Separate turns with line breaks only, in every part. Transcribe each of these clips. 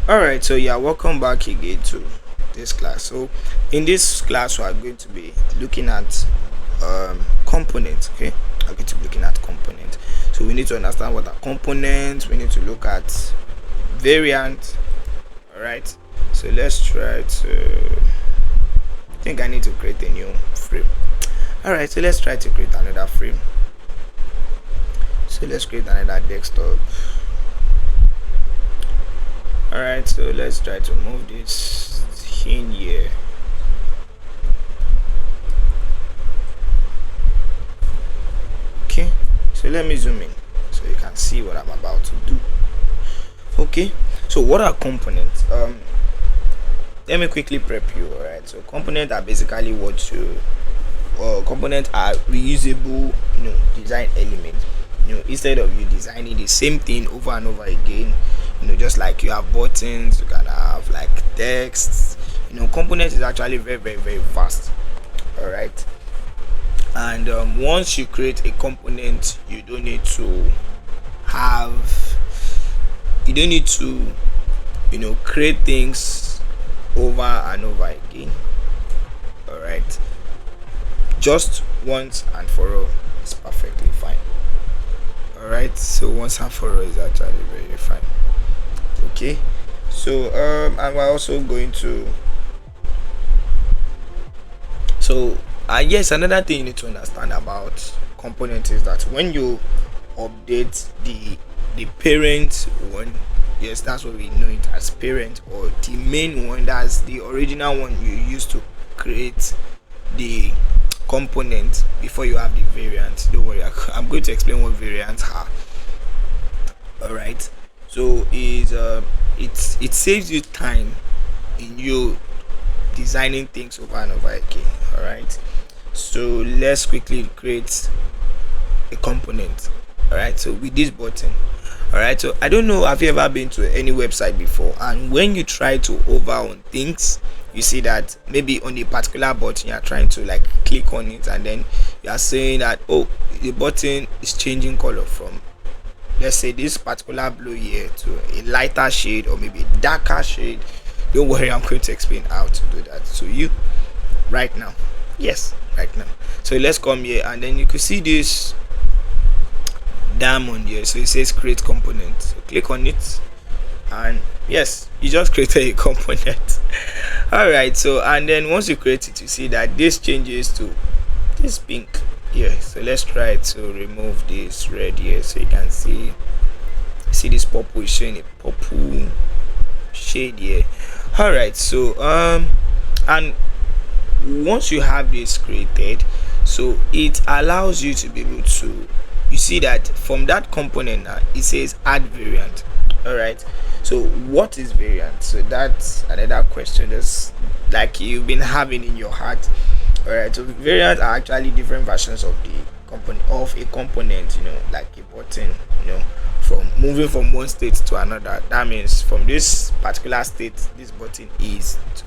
Alright, so yeah, welcome back again to this class. So in this class we are going to be looking at components. Okay, we're going to be looking at components. So we need to understand what are components. We need to look at variant. Alright, so let's try to, I think I need to create a new frame. Alright, so let's try to create another frame. So let's create another desktop. Alright, so let's try to move this in here. Okay, so let me zoom in so you can see what I'm about to do. Okay, so what are components? Let me quickly prep you. Alright, so components are basically what you components are reusable, design elements. Instead of you designing the same thing over and over again, just like you have buttons, you can have like text. Components is actually very fast. All right, and once you create a component, you don't need to create things over and over again. All right, just once and for all is perfectly fine. All right, so once and for all is actually very fine. Okay, so and we're also going to, so yes, another thing you need to understand about components is that when you update the parent one, yes, that's what we know it as parent, or the main one, that's the original one you used to create the component before you have the variant. Don't worry, I'm going to explain what variants are. All right, so it saves you time in you designing things over and over again. All right, so let's quickly create a component. All right, so with this button. All right, so I don't know, have you ever been to any website before, and when you try to hover on things, you see that maybe on a particular button you're trying to like click on it, and then you are saying that, oh, the button is changing color from, let's say, this particular blue here to a lighter shade or maybe a darker shade. Don't worry, I'm going to explain how to do that to you right now. Yes, right now. So let's come here, and then you can see this diamond here, so it says create component. So click on it, and yes, you just created a component. All right, so and then once you create it, you see that this changes to this pink here. So let's try to remove this red here, so you can see this purple is showing a purple shade here. All right, so and once you have this created, so it allows you to be able to, you see that from that component now it says add variant. All right, so what is variant? So that's another question that's like you've been having in your heart. All right, so variants are actually different versions of the a component, like a button, from moving from one state to another. That means from this particular state this button is to,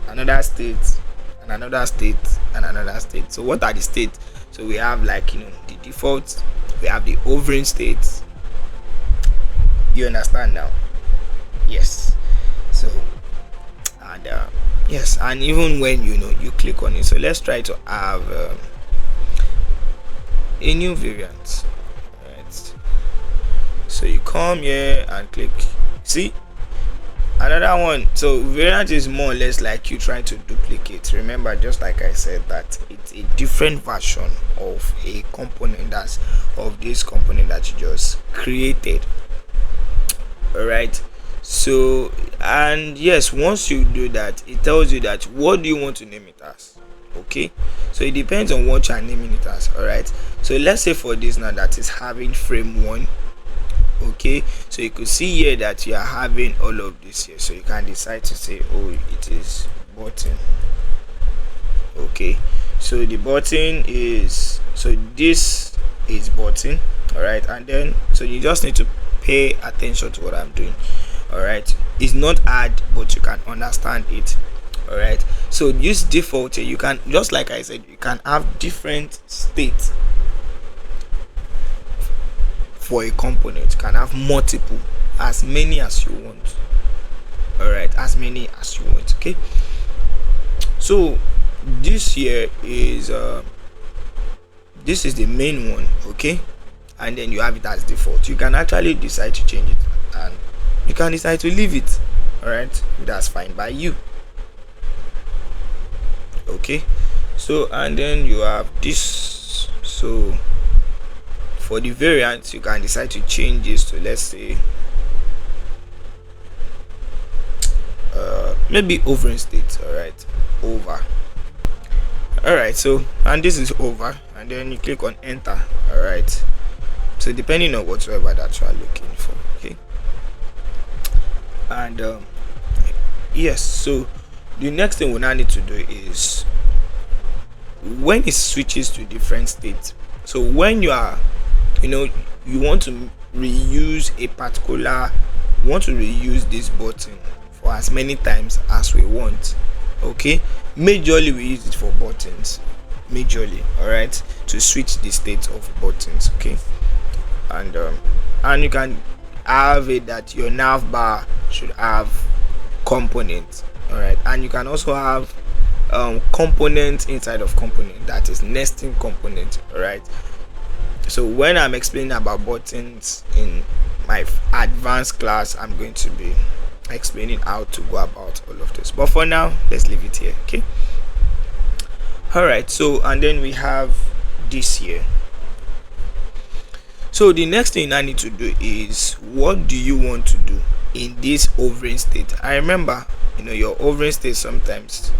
another state, and another state, and another state. So what are the states? So we have like the default, we have the hovering state. You understand now? Yes. So and yes, and even when you click on it, so let's try to have a new variant. Right, so you come here and click, see another one. So variant is more or less like you trying to duplicate. Remember, just like I said, that it's a different version of a component, that's of this component that you just created. All right, so and yes, once you do that, it tells you that what do you want to name it as. Okay, so it depends on what you're naming it as. All right, so let's say for this now that is having frame 1. Okay, so you could see here that you are having all of this here, so you can decide to say, oh, it is button. Okay, so the button is, so this is button. All right, and then so you just need to pay attention to what I'm doing. All right, it's not hard, but you can understand it. All right, so use default here. You can, just like I said, you can have different states for a component. You can have multiple, as many as you want. all right, as many as you want. Okay, so this here is this is the main one. Okay, and then you have it as default. You can actually decide to change it, and you can decide to leave it. All right, that's fine by you. Okay, so and then you have this. So for the variants, you can decide to change this to, let's say, maybe over instead. All right, over. All right, so and this is over, and then you click on enter. All right, so depending on whatsoever that you are looking for. Okay, and yes, so the next thing we now need to do is when it switches to different states. So when you are, you want to reuse a particular, this button for as many times as we want. Okay, majorly we use it for buttons, majorly. All right, to switch the state of buttons. Okay, and you can have it that your nav bar should have components. All right, and you can also have component inside of component, that is nesting component. All right, so when I'm explaining about buttons in my advanced class, I'm going to be explaining how to go about all of this, but for now let's leave it here. Okay, all right, so and then we have this here. So the next thing I need to do is, what do you want to do in this hovering state? I remember, your hovering state sometimes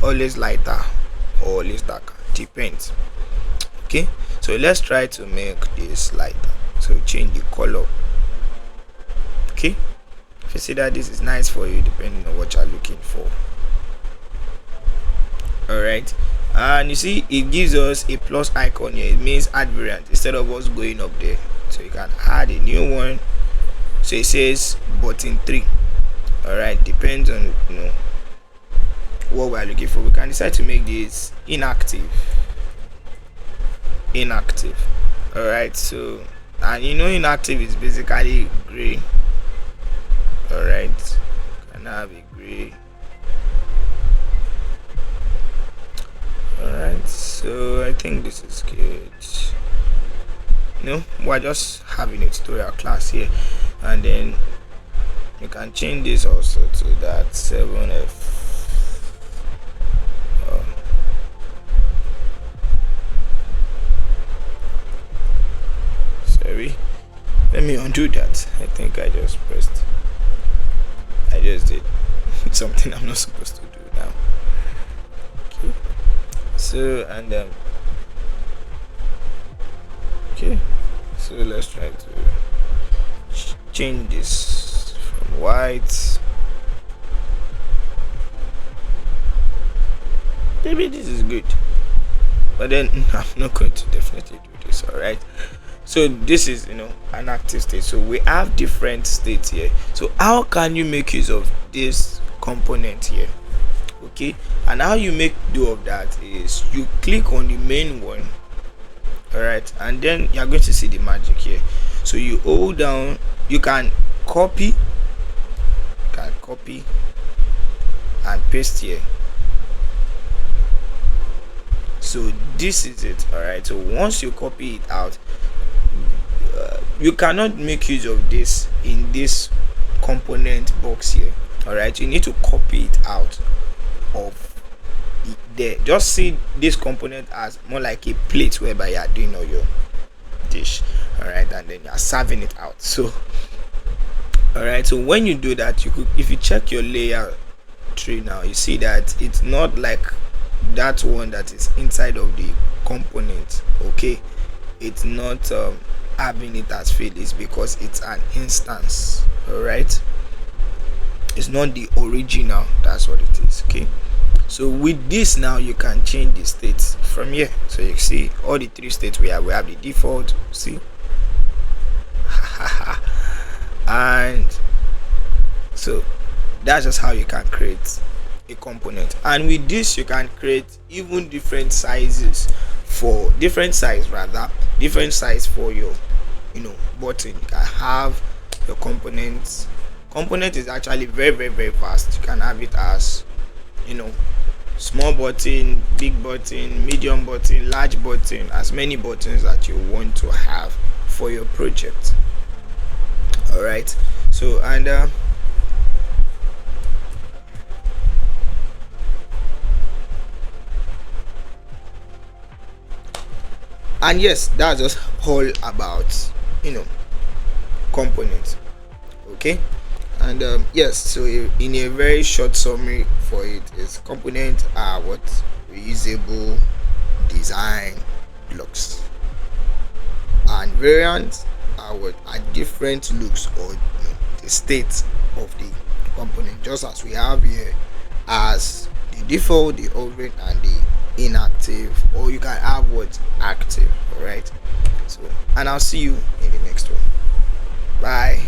always lighter or always darker, depends. Okay, so let's try to make this lighter. So change the color. Okay, if you see that this is nice for you depending on what you're looking for. All right, and you see it gives us a plus icon here. It means add variant instead of us going up there. So you can add a new one. So it says button 3. all right, depends on what we are looking for. We can decide to make this inactive. All right, so and inactive is basically gray. All right, can I have a gray? All right, so I think this is good. We're just having a tutorial class here, and then you can change this also to that 7F. Sorry, let me undo that. I think I just did something I'm not supposed to do now. Okay, so and okay, so let's try to change this from white. Maybe this is good, but then I'm not going to definitely do this. All right, so this is an active state. So we have different states here. So how can you make use of this component here? Okay, and how you make do of that is you click on the main one. All right, and then you're going to see the magic here. So you hold down, you can copy and paste here. So this is it. All right, so once you copy it out, you cannot make use of this in this component box here. All right, you need to copy it out of there. Just see this component as more like a plate whereby you are doing all your dish. All right, and then you are serving it out. So all right, so when you do that, you could, if you check your layer tree now, you see that it's not like that one that is inside of the component. Okay, it's not having it as field, is because it's an instance. All right, it's not the original. That's what it is. Okay, so with this now you can change the states from here. So you see all the 3 states we have the default, see and so that's just how you can create a component. And with this you can create even different sizes for different size for your button. You can have your components Component is actually very fast. You can have it as, you know, small button, big button, medium button, large button, as many buttons that you want to have for your project. All right. So and yes, that's just all about, you know, components. Okay. And yes, so in a very short summary for it is, components are what? Reusable design blocks, and variants are what? Are different looks, or, you know, the state of the component, just as we have here as the default, the hovering, and the inactive, or you can have what? Active. All right. So, and I'll see you in the next one. Bye.